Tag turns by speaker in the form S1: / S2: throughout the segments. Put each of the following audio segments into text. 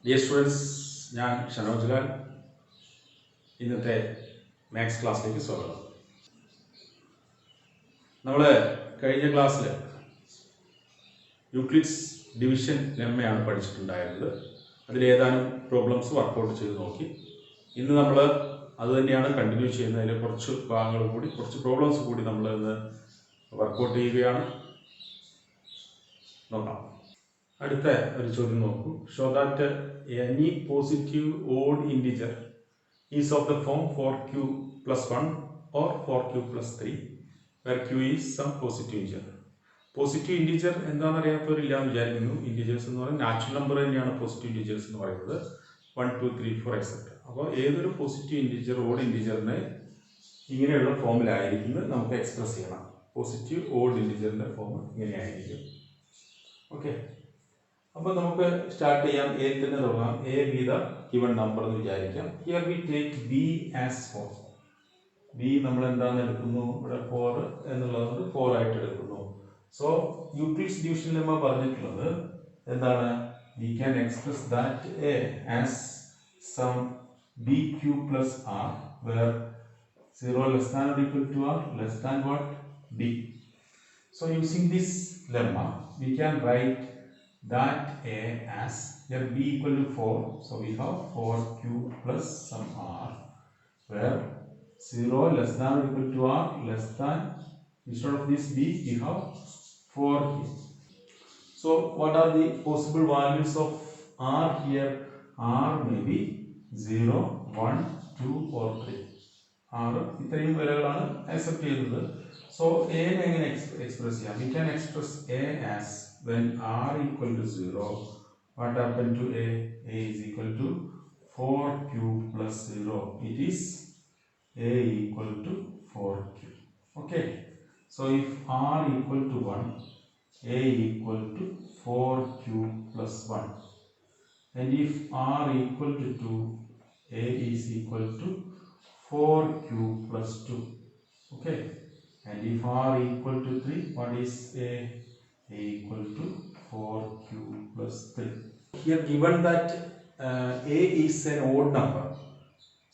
S1: Dear students, ഞാൻ ഷനോജ് ലാൽ. ഇന്നത്തെ maths ക്ലാസ്സിലേക്ക് സ്വാഗതം. നമ്മൾ കഴിഞ്ഞ ക്ലാസ്സിൽ യൂക്ലിഡ്സ് ഡിവിഷൻ ലെമ്മയാണ് പഠിച്ചിട്ടുണ്ടായിരുന്നത്. അതിലേതാനും പ്രോബ്ലംസ് വർക്കൗട്ട് ചെയ്ത് നോക്കി. ഇന്ന് നമ്മൾ അത് തന്നെയാണ് കണ്ടിന്യൂ ചെയ്യുന്നത്. അതിൽ കുറച്ച് ഭാഗങ്ങൾ കൂടി, കുറച്ച് പ്രോബ്ലംസ് കൂടി നമ്മൾ ഇന്ന് വർക്കൗട്ട് ചെയ്യുകയാണ്. നോക്കാം. അടുത്ത ഒരു ചോദ്യം നോക്കൂ. Show that any positive odd integer is of the form 4q + 1 or 4q + 3 where q is some positive integer. Positive integer എന്താണെന്ന് അറിയാത്തവരില്ലാന്ന് വിചാരിക്കുന്നു. ഇൻറ്റിജേഴ്സ് എന്ന് പറയുന്നത് നാച്ചുറൽ നമ്പർ തന്നെയാണ് പോസിറ്റീവ് ഇൻറ്റിജേഴ്സ് എന്ന് പറയുന്നത്. 1, 2, 3, 4 etc. അപ്പോൾ ഏതൊരു പോസിറ്റീവ് ഇൻറ്റിജർ ഓഡ് ഇൻറ്റിജറിനെ ഇങ്ങനെയുള്ള ഫോമിലായിരിക്കുന്നത് നമുക്ക് എക്സ്പ്രസ് ചെയ്യണം. പോസിറ്റീവ് ഓഡ് ഇൻറ്റിജറിൻ്റെ ഫോം ഇങ്ങനെയായിരിക്കും. ഓക്കെ, അപ്പോൾ നമുക്ക് സ്റ്റാർട്ട് ചെയ്യാം. എ തന്നെ തുടങ്ങാം. A B the given number എന്ന് വിചാരിക്കാം. Here we take B as 4. B നമ്മൾ എന്താണെന്ന് എടുക്കുന്നു? ഇവിടെ 4 എന്നുള്ളത് 4 ആയിട്ട് എടുക്കുന്നു. സോ യൂക്ലിഡ്സ് ഡിവിഷൻ ലെമ്മ പറഞ്ഞിട്ടുള്ളത് എന്താണ്? We can express that a as sum b q plus r where 0 less than or equal to r less than what? b. So using this lemma we can write that a as here b equal to 4, so we have 4q plus some r where 0 less than or equal to r less than, instead of this b we have 4 here. So what are the possible values of r here? r may be 0, 1, 2 or 3. r ഇത്രയും വിലകളാണ് accept ചെയ്യുന്നത്. So എനെ എങ്ങനെ express ചെയ്യാം? V can express A as when r equal to 0, what happened to a? A is equal to 4q plus 0. It is a equal to 4q. Okay, so if r equal to 1, a equal to 4q plus 1, and if r equal to 2, a is equal to 4q plus 2. Okay, and if r equal to 3, what is a? A equal to 4q plus 3. Here given that a is an odd number.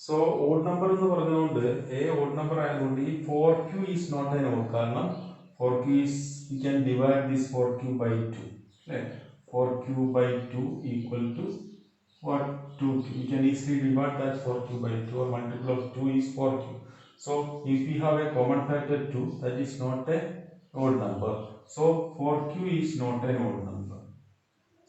S1: So odd number എന്ന് പറഞ്ഞുകൊണ്ട് a odd number ആയതുകൊണ്ട് ഈ 4q is not an odd. കാരണം 4q is, we can divide this 4q by 2. അല്ലേ? 4q by 2 equal to what? 2q. We can easily divide that 4q by 2, or multiple of 2 is 4q. So if we have a common factor 2, that is not a odd number. So 4q is not an odd number.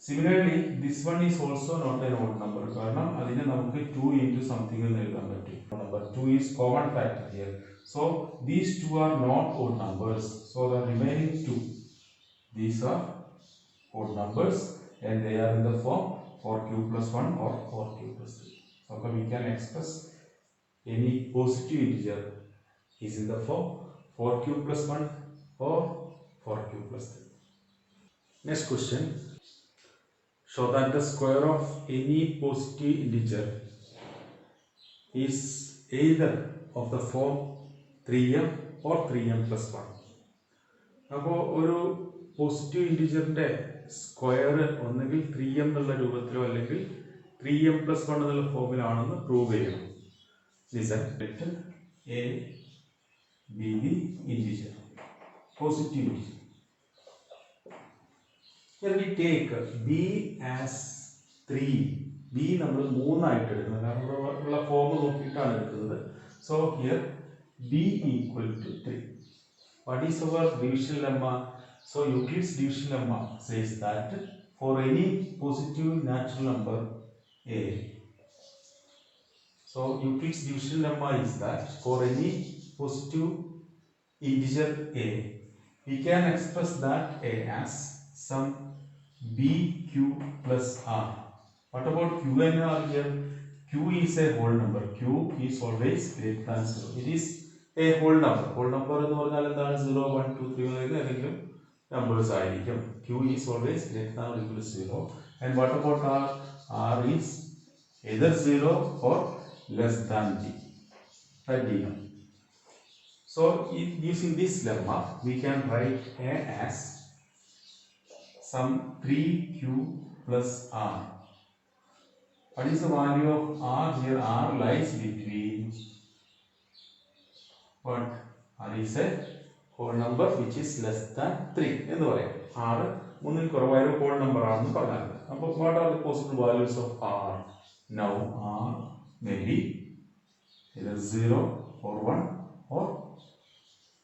S1: Similarly, this one is also not an odd number. കാരണം അതിനെ നമുക്ക് 2 into something എന്ന് എഴുതാൻ പറ്റും. Number 2 is common factor here. So these two are not odd numbers. So the remaining 2, these are odd numbers and they are in the form 4q plus 1 or 4q plus 3. So we can express any positive integer is in the form 4q plus 1 or 4q plus 3. Next question. Show that the square of any positive integer is either of the form 3m or 3m plus 1. അപ്പോൾ ഒരു positive ഇൻറ്റിജറിൻ്റെ square ഒന്നെങ്കിൽ 3m എന്നുള്ള രൂപത്തിലോ അല്ലെങ്കിൽ 3m plus 1 എന്നുള്ള ഫോമിലാണെന്ന് prove ചെയ്യണം. Listen, let a be the integer, positive integer. Here we take b as 3. b നമ്മൾ 3 ആയിട്ട് എടുക്കുന്നത്. കാരണം ഇവിടെ ഉള്ള ഫോം നോക്കിയിട്ടാണ് എടുക്കുന്നത്. So here b equal to 3. What is our division lemma? So Euclid's division lemma says that for any positive natural number a, so Euclid's division lemma is that for any positive integer a, we can express that a as some bq plus r. What about q and r here? Q is a whole number. Q is always greater than 0. It is a whole number. Whole number എന്ന് പറഞ്ഞാൽ എന്താണ്? 0, 1, 2, 3 വരെ ഏതെങ്കിലും numbers ആയിരിക്കും. Q is always greater than or equal to 0. And what about r? R is either 0 or less than g. That we know. So using this lemma, we can write a as some 3q plus r What is the value of r here? R lies between what? R is a whole number which is less than 3 എന്ന് പറയാം. R 3ൽ കുറവായ ഒരു whole number ആണെന്ന് പറഞ്ഞാൽ. അപ്പോൾ what are the possible values of r? Now r may be either 0 or 1 or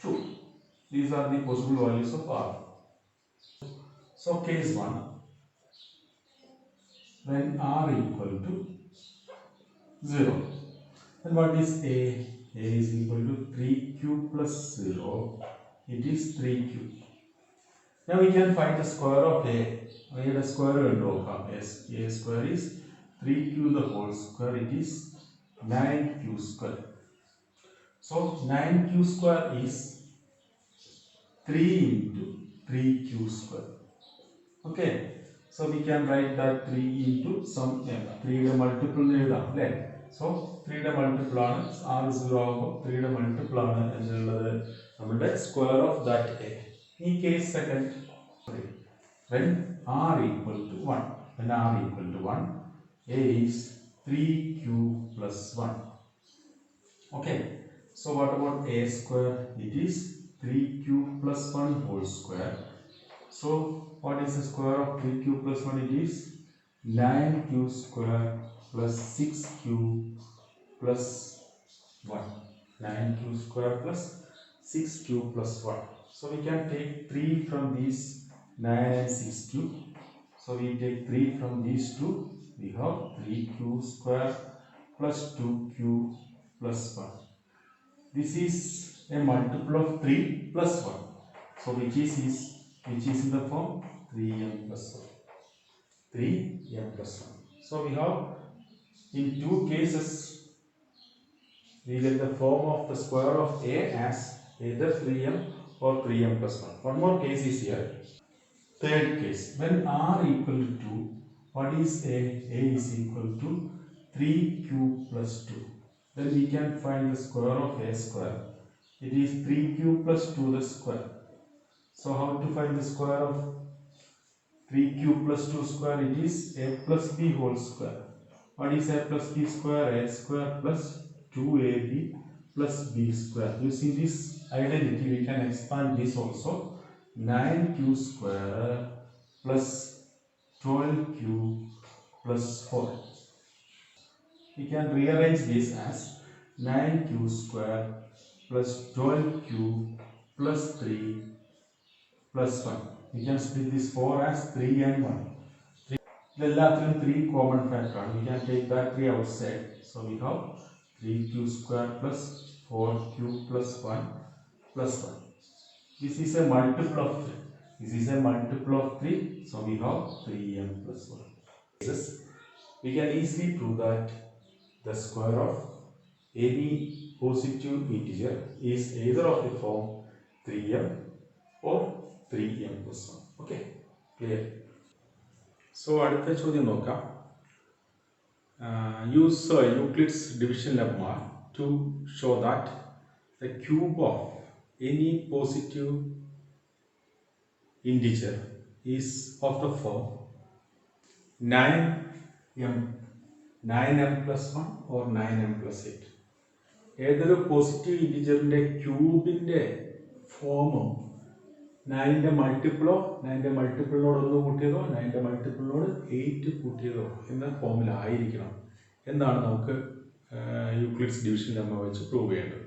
S1: 2. These are the possible values of r. So case 1, when r equal to 0, then what is a? A is equal to 3q plus 0. It is 3q. Now we can find the square of a. We have a square and yes, a square is 3q the whole square. It is 9q square. So 9q square is 3 into 3q square. Okay. So we can write that 3 into some 3 multiple. So 3 multiple ആണ് r 0 ആകുമ്പോൾ 3 multiple ആണ് എന്നുള്ളത് നമ്മുടെ square of that a. In case second, when r equal to 1, a is 3q plus 1. Okay. So what about a square? It is 3q plus 1 whole square. So what is the square of 3q plus 1? It is 9q square plus 6q plus 1. 9q square plus 6q plus 1. So we can take 3 from these 9 and 6q. So we take 3 from these two. We have 3q square plus 2q plus 1. This is a multiple of 3 plus 1. So which is in the form 3m plus 1. 3m plus 1. So we have in two cases we get the form of the square of a as either 3m or 3m plus 1. One more case is here. Third case, when r equal to 2, what is a? A is equal to 3q plus 2. Then we can find the square of a square. It is 3q plus 2 the square. So how to find the square of 3q plus 2 square? It is a plus b whole square. What is a plus b square? A square plus 2ab plus b square. Using this identity we can expand this also. 9q square plus 12q plus 4. We can rearrange this as 9q square plus 12q plus 3 plus 1. We can split this 4 as 3 and 1. എല്ലാത്തിലും 3 common factor. We can take that 3 outside. So we have 3q square plus 4q plus 1 plus 1. This is a multiple of 3. This is a multiple of 3. So we have 3m plus 1. We can easily prove that the square of any positive integer is either of the form 3m or 3m plus 1. Okay, clear? So അടുത്ത ചോദ്യം നോക്കാം. Use Euclid's division lemma to show that the cube of any positive integer is of the form 9m plus 1 or 9m plus 8. ഏതൊരു positive ഇൻറ്റിജറിൻ്റെ ക്യൂബിൻ്റെ ഫോമും 9ൻ്റെ മൾട്ടിപ്പിളോ 9ൻ്റെ മൾട്ടിപ്പിളിനോട് 1 കൂട്ടിയതോ 9ൻ്റെ മൾട്ടിപ്പിളിനോട് 8 കൂട്ടിയതോ എന്ന ഫോമിലായിരിക്കണം എന്നാണ് നമുക്ക് Euclid's division lemma വെച്ച് prove ചെയ്യേണ്ടത്.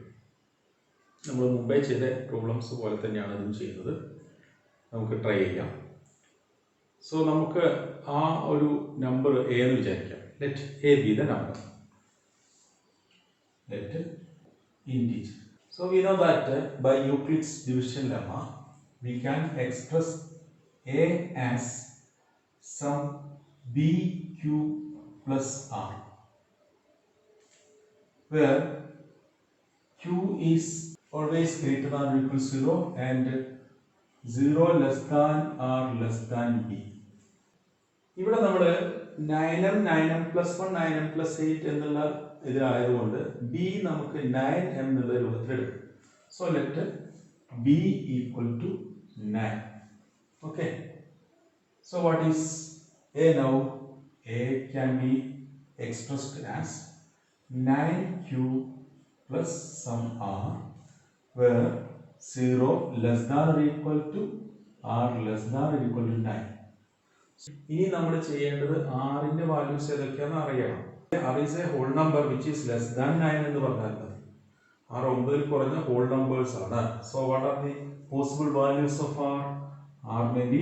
S1: നമ്മൾ മുമ്പേ ചെയ്ത പ്രോബ്ലംസ് പോലെ തന്നെയാണ് ഇതും ചെയ്യുന്നത്. നമുക്ക് ട്രൈ ചെയ്യാം. സോ നമുക്ക് ആ ഒരു നമ്പർ എ എന്ന് വിചാരിക്കാം. Let A B the number. Let integer. So we know that by Euclid's division lemma we can express a as some bq plus r, where q is always greater than or equal to 0 and 0 less than or less than b. ഇവിടെ നമ്മൾ 9m 9m plus 1 9m plus 8 എന്നുള്ള ഇതിലായതുകൊണ്ട് B നമുക്ക് 9m എന്നുള്ള രൂപത്തിലെടുക്കും. So let b equal to 9. Okay, so what is a now? A can be expressed as 9q plus some r, where 0 less than or equal to r less than or equal to 9. ഇനി നമ്മൾ ചെയ്യേണ്ടത് ആറിന്റെ values ഏതൊക്കെയാണെന്ന് അറിയണം. r is a whole number which is less than 9 എന്ന് പറഞ്ഞാൽ മതി. r 9ൽ കുറഞ്ഞ whole numbers ആണ്. So what are the possible values of r? r may be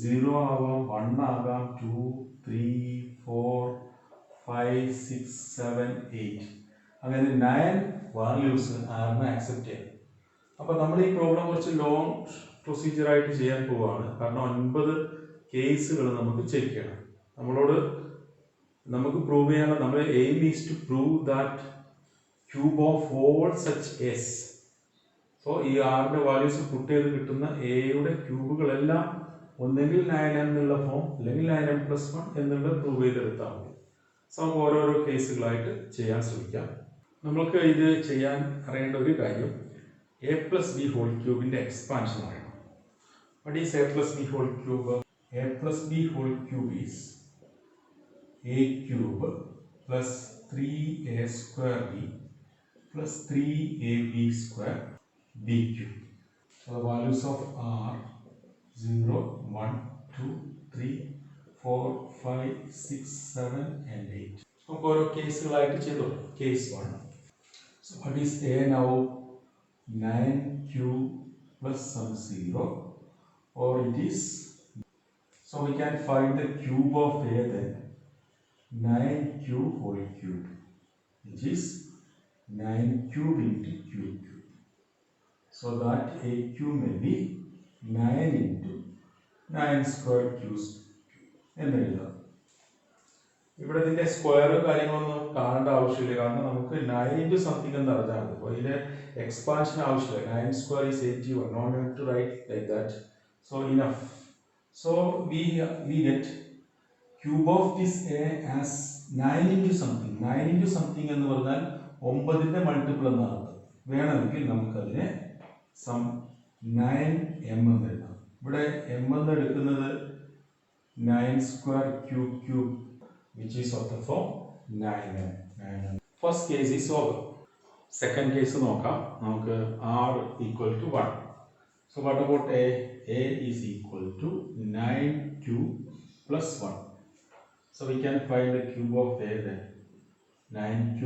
S1: 0 ആവാം, 1 ആകാം, 2, 3, 4, 5, 6, 7, 8. അങ്ങനെ 9 വാല്യൂസ് ആറിനെ ആക്സെപ്റ്റ് ചെയ്യാം. അപ്പോൾ നമ്മൾ ഈ പ്രോബ്ലം കുറച്ച് ലോങ് പ്രൊസീജിയർ ആയിട്ട് ചെയ്യാൻ പോവുകയാണ്. കാരണം 9 കേസുകൾ നമുക്ക് ചെക്ക് ചെയ്യണം. നമുക്ക് പ്രൂവ് ചെയ്യാനുള്ള നമ്മുടെ aim is to prove that cube of all such s. So ഈ ആറിന്റെ വാല്യൂസ് പുട്ട് ചെയ്ത് കിട്ടുന്ന എയുടെ ക്യൂബുകളെല്ലാം ഒന്നെങ്കിൽ 9m എന്നുള്ള ഫോം അല്ലെങ്കിൽ 9m+1 എന്നുള്ള പ്രൂവ് ചെയ്തെടുത്താൽ മതി. സോ നമുക്ക് ഓരോരോ കേസുകളായിട്ട് ചെയ്യാൻ ശ്രമിക്കാം. നമുക്ക് ഇത് ചെയ്യാൻ അറിയേണ്ട ഒരു കാര്യം a+b³ എക്സ്പാൻഷൻ അറിയണം. What is a+b³? a+b³ is a³ plus 3a²b plus 3ab² bq. So the values of r 0, 1, 2, 3, 4, 5, 6, 7 and 8. നമുക്ക് ഓരോ കേസുകളായിട്ട് ചെയ്തു. Case 1. So what is a now? 9q plus some 0, or it is, so we can find the cube of a then, 9q whole cube, which is 9 cube into q cube. So that a cube may be 9 into 9 square q എന്ന് എഴുതാം. ഇവിടെ ഇതിന്റെ square കാര്യങ്ങളൊന്നും കാണേണ്ട ആവശ്യമില്ല. കാരണം നമുക്ക് 9 into something എന്ന് അറിഞ്ഞാൽ മതി. അപ്പോൾ ഇതിന്റെ എക്സ്പാൻഷൻ ആവശ്യമില്ല. 9 square is 81. No need to write like that. So enough. So we get cube of this a as 9 into something. 9 into something എന്ന് പറഞ്ഞാൽ 9ന്റെ മൾട്ടിപ്പിൾ എന്നാണ്. വേണമെങ്കിൽ നമുക്കതിനെ സം 9m എന്ന് എഴുതാം. ഇവിടെ m എന്ന് എടുക്കുന്നത് 9 square cube which is of the form 9m. First case is over. Second case നോക്കാം. നമുക്ക് r equal to 1. So what about a? A is equal to 9q plus 1. So we can find the cube of a then. 9q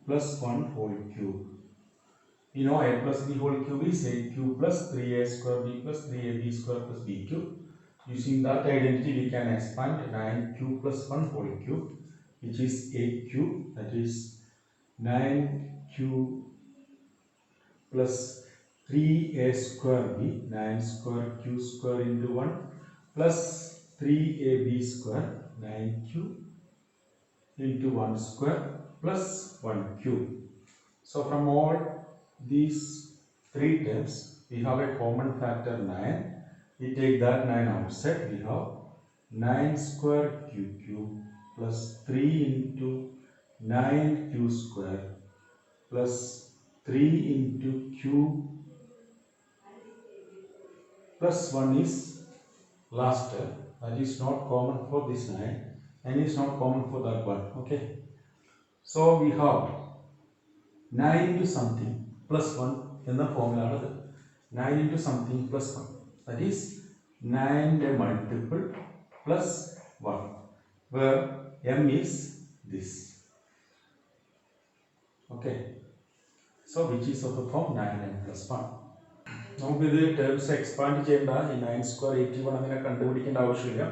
S1: plus 1 whole cube. You know a plus b whole cube is a cube plus 3a² b plus 3ab² plus bq. Using that identity we can expand 9q plus 1 whole cube, which is 8q, that is 9q plus 3a²b, 9 square q square into 1 plus 3ab², 9q into 1 square plus 1 cube. So from all these three terms we have a common factor 9. We take that 9 outside. We have 9 square q cube plus 3 into 9q square plus 3 into q plus 1 is last term. That is not common for this 9 and is not common for that one. Okay. So we have 9 into something plus 1 in the formula. 9 into something plus 1. That is 9 multiple plus 1, where m is this. Okay. So which is of the form 9m plus 1. നമുക്ക് ഇത് terms expand ചെയ്യേണ്ട. ഈ 9 square 81 അങ്ങനെ കണ്ടുപിടിക്കേണ്ട ആവശ്യമില്ല.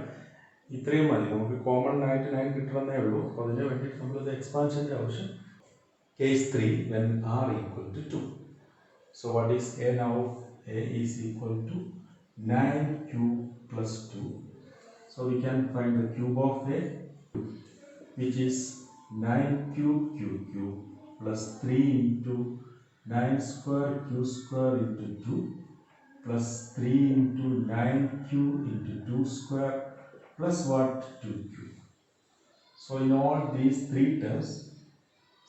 S1: ഇത്രയും മതി. നമുക്ക് common ആയിട്ട് 9 കിട്ടണമെന്നേ ഉള്ളൂ. അപ്പോൾ അതിന് വേണ്ടിയിട്ട് നമ്മളിത് എക്സ്പാൻഷൻ്റെ ആവശ്യം. Case 3 when r equal to 2. So what is a now? A is equal to 9q plus 2. So we can find the cube of a, which is 9q cube plus 3 into 9 square q square into 2 plus 3 into 9q into 2 square plus what? 2q. So in all these three terms,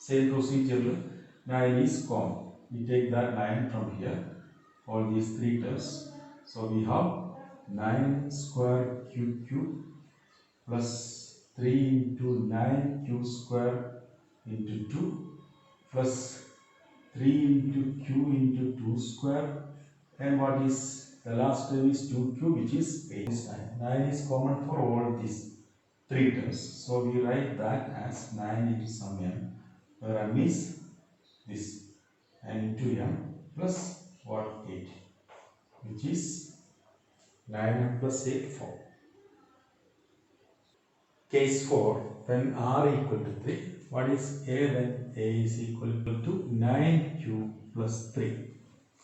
S1: same procedure, 9 is common. We take that 9 from here, all these three terms. So we have 9 square q cube plus 3 into 9q square into 2 plus 3 into q into 2 square, and what is the last term is 2q, which is 8. 9 is common for all these three terms, so we write that as 9 into some m, where m is this, and into m plus what, 8, which is 9m plus 8, 4. Case 4, when r equal to 3, what is a when a is equal to 9q plus 3?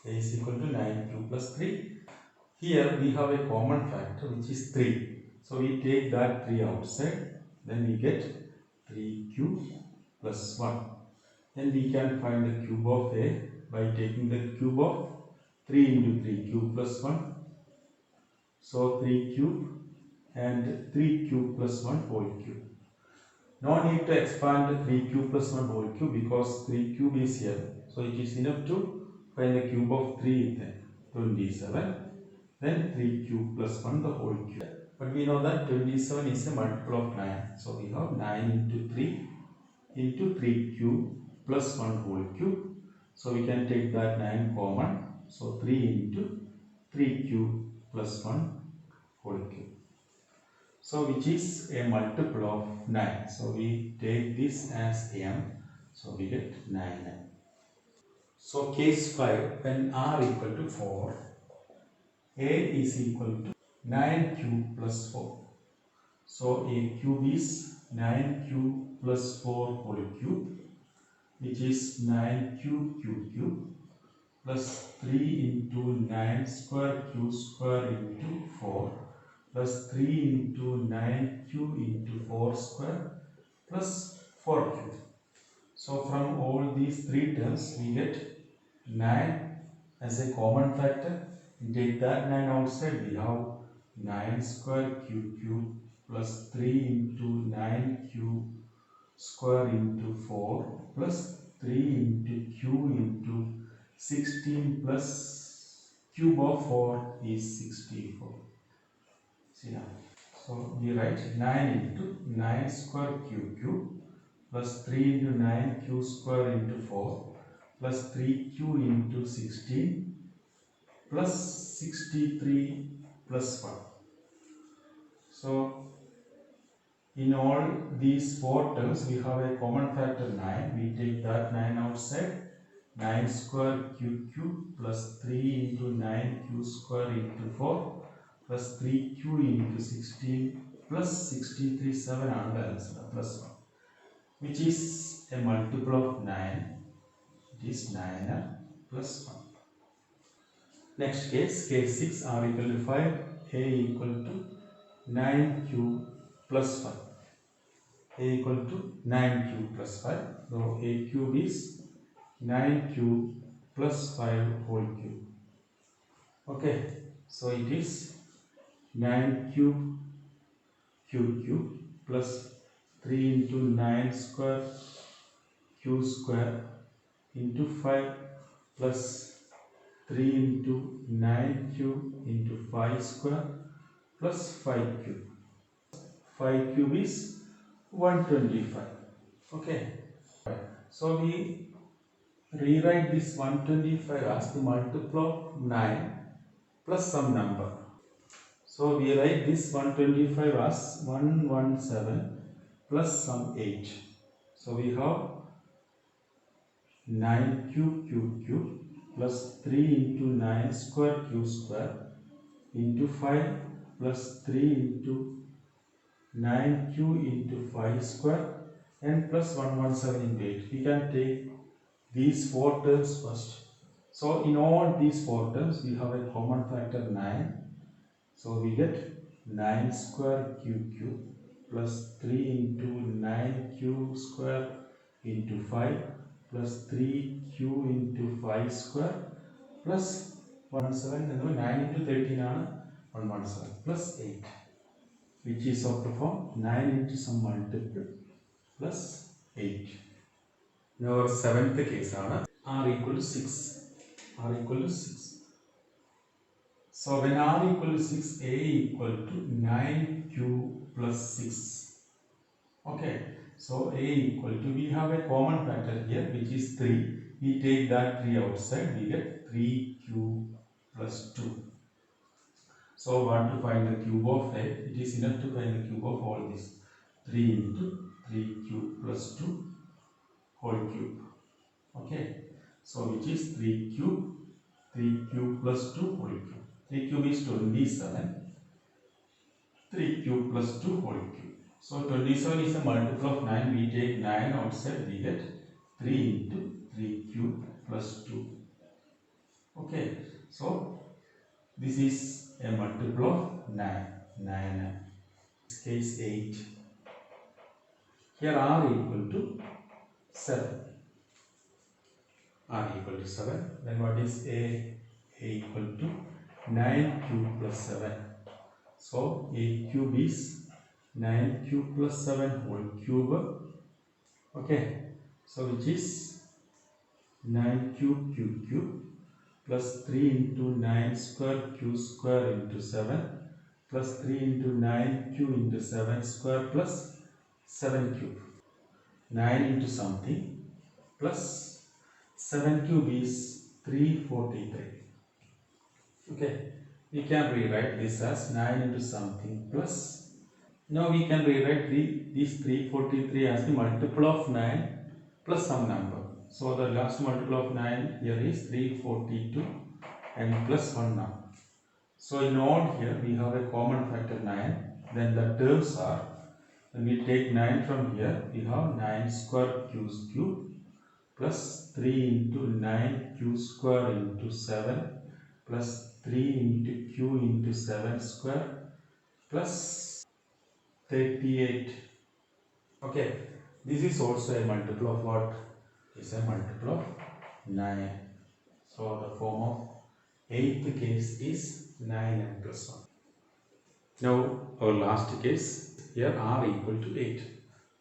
S1: A is equal to 9q plus 3. Here we have a common factor which is 3. So we take that 3 outside, then we get 3q plus 1. Then we can find the cube of a by taking the cube of 3 into 3, cube plus 1. So 3 cube and 3 cube plus 1 whole cube. No need to expand 3 cube plus 1 whole cube because 3 cube is here. So it is enough to find the cube of 3 then 27. Then 3 cube plus 1 the whole cube. But we know that 27 is a multiple of 9. So we have 9 into 3 into 3 cube plus 1 whole cube. So we can take that 9 common. So 3 into 3 cube plus 1 whole cube. So which is a multiple of 9. So we take this as m. So we get 9m. So case 5, when r equal to 4, a is equal to 9 cube plus 4. So a cube is 9 cube plus 4 whole cube, which is 9 cube plus 3 into 9 square q square into 4 plus 3 into 9q into 4 square plus 4q. So from all these three terms we get 9 as a common factor. We take that 9 outside, we have 9 square q cube plus 3 into 9q square into 4 plus 3 into q into 16 plus cube of 4 is 64. See now. So we write 9 into 9 square q cube plus 3 into 9q square into 4 plus 3q into 16 plus 63 plus 1. So in all these four terms we have a common factor 9. We take that 9 outside. 9 square q cube plus 3 into 9q square into 4 plus 3q into 16 plus 63, 7 and answer plus 1, which is a multiple of 9. It is 9 plus 1. Next case, case 6, r equal to 5, a equal to 9q plus 5. A equal to 9q plus 5. So a cube is 9q plus 5 whole cube. Okay, so it is 9 cube plus 3 into 9 square q square into 5 plus 3 into 9 cube into 5 square plus 5 cube. 5 cube is 125. Okay, so we rewrite this 125 as the multiple of 9 plus some number. So we write this 125 as 117 plus some 8. So we have 9 cube plus 3 into 9 square q square into 5 plus 3 into 9q into 5 square and plus 117 into 8. We can take these four terms first. So in all these four terms we have a common factor 9. So we get 9 square q cube plus 3 into 9q square into 5 plus 3q into 5 square plus 117. 9 into 13 ആണ് 117 plus 8, which is of the form 9 into some multiple plus 8. Now our seventh case ആണ് r equal to 6. R equal to 6. So when r equal to 6, a equal to 9q plus 6. Okay, so a equal to, we have a common factor here which is 3. We take that 3 outside, we get 3q plus 2. So want to find the cube of a, it is enough to find the cube of all this. 3 into 3q plus 2 whole cube. Okay, so which is 3 cube plus 2 whole cube. 3 cube is 27, 3 cube plus 2 whole cube. So 27 is a multiple of 9, we take 9 outside, we get 3 into 3 cube plus 2. Okay, so this is a multiple of 9, 9, case 8. Here r equal to 7. R equal to 7. Then what is a? A equal to 9 cube plus 7. So a cube is 9 cube plus 7 whole cube. Okay. So which is 9 cube plus 3 into 9 square q square into 7 plus 3 into 9q into 7 square plus 7 cube. 9 into something plus 7 cube is 343. Okay, we can rewrite this as 9 into something plus, now we can rewrite this 343 as the multiple of 9 plus some number. So the last multiple of 9 here is 342 and plus 1 number. So in all here we have a common factor 9. Then the terms are, when we take 9 from here, we have 9 square q cube plus 3 into 9 q square into 7 plus 3 into q into 7 square plus 38. Okay, this is also a multiple of what? Is a multiple of 9. So the form of 8th case is 9n plus 1. Now our last case, here r equal to 8.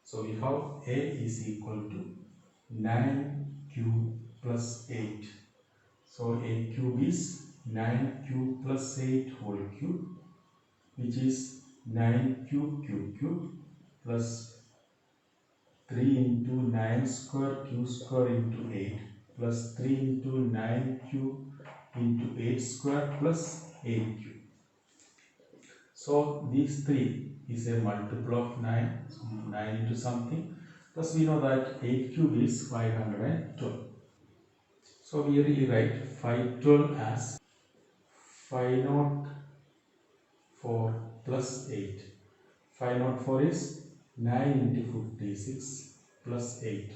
S1: So we have a is equal to 9q plus 8. So a cube is 9q plus 8 whole cube, which is 9q cube plus 3 into 9 square q square into 8 plus 3 into 9q into 8 square plus 8q. So these 3 is a multiple of 9, so 9 into something, plus we know that 8 cube is 512. So we rewrite 512 as 504 plus 8. 504 is 9 into 56 plus 8.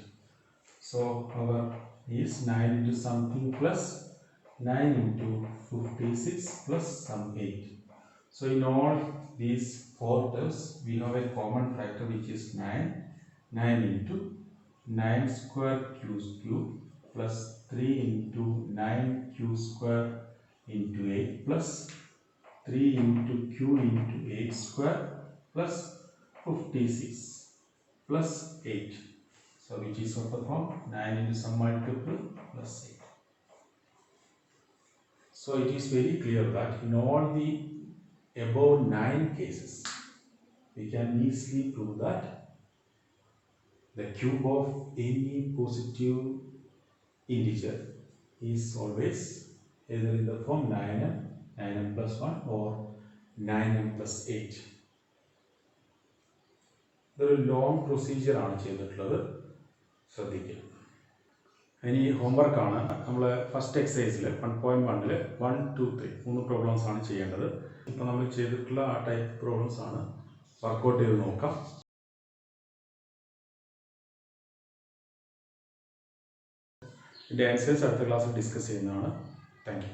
S1: So our is 9 into something plus 9 into 56 plus some 8. So in all these 4 terms we have a common factor which is 9. 9 into 9 square q cube plus 3 into 9q square into 8 plus 3 into q into 8 square plus 56 plus 8. So which is of the form 9 into some multiple plus 8. So it is very clear that in all the above 9 cases we can easily prove that the cube of any positive integer is always either in the form 9n, 9n plus 1 or 9n plus 8. ഇതൊരു long പ്രൊസീജിയറാണ് ചെയ്തിട്ടുള്ളത്, ശ്രദ്ധിക്കുക. ഇനി ഹോംവർക്കാണ്. നമ്മൾ first എക്സസൈസിൽ 1.1 1, 2, 3 3 problems ആണ് ചെയ്യേണ്ടത്. ഇപ്പോൾ നമ്മൾ ചെയ്തിട്ടുള്ള ആ ടൈപ്പ് പ്രോബ്ലംസ് ആണ് വർക്കൗട്ട് ചെയ്ത് നോക്കാം. ഇതിൻ്റെ ആൻസേഴ്സ് അടുത്ത ക്ലാസ്സിൽ ഡിസ്കസ് ചെയ്യുന്നതാണ്. Thank you.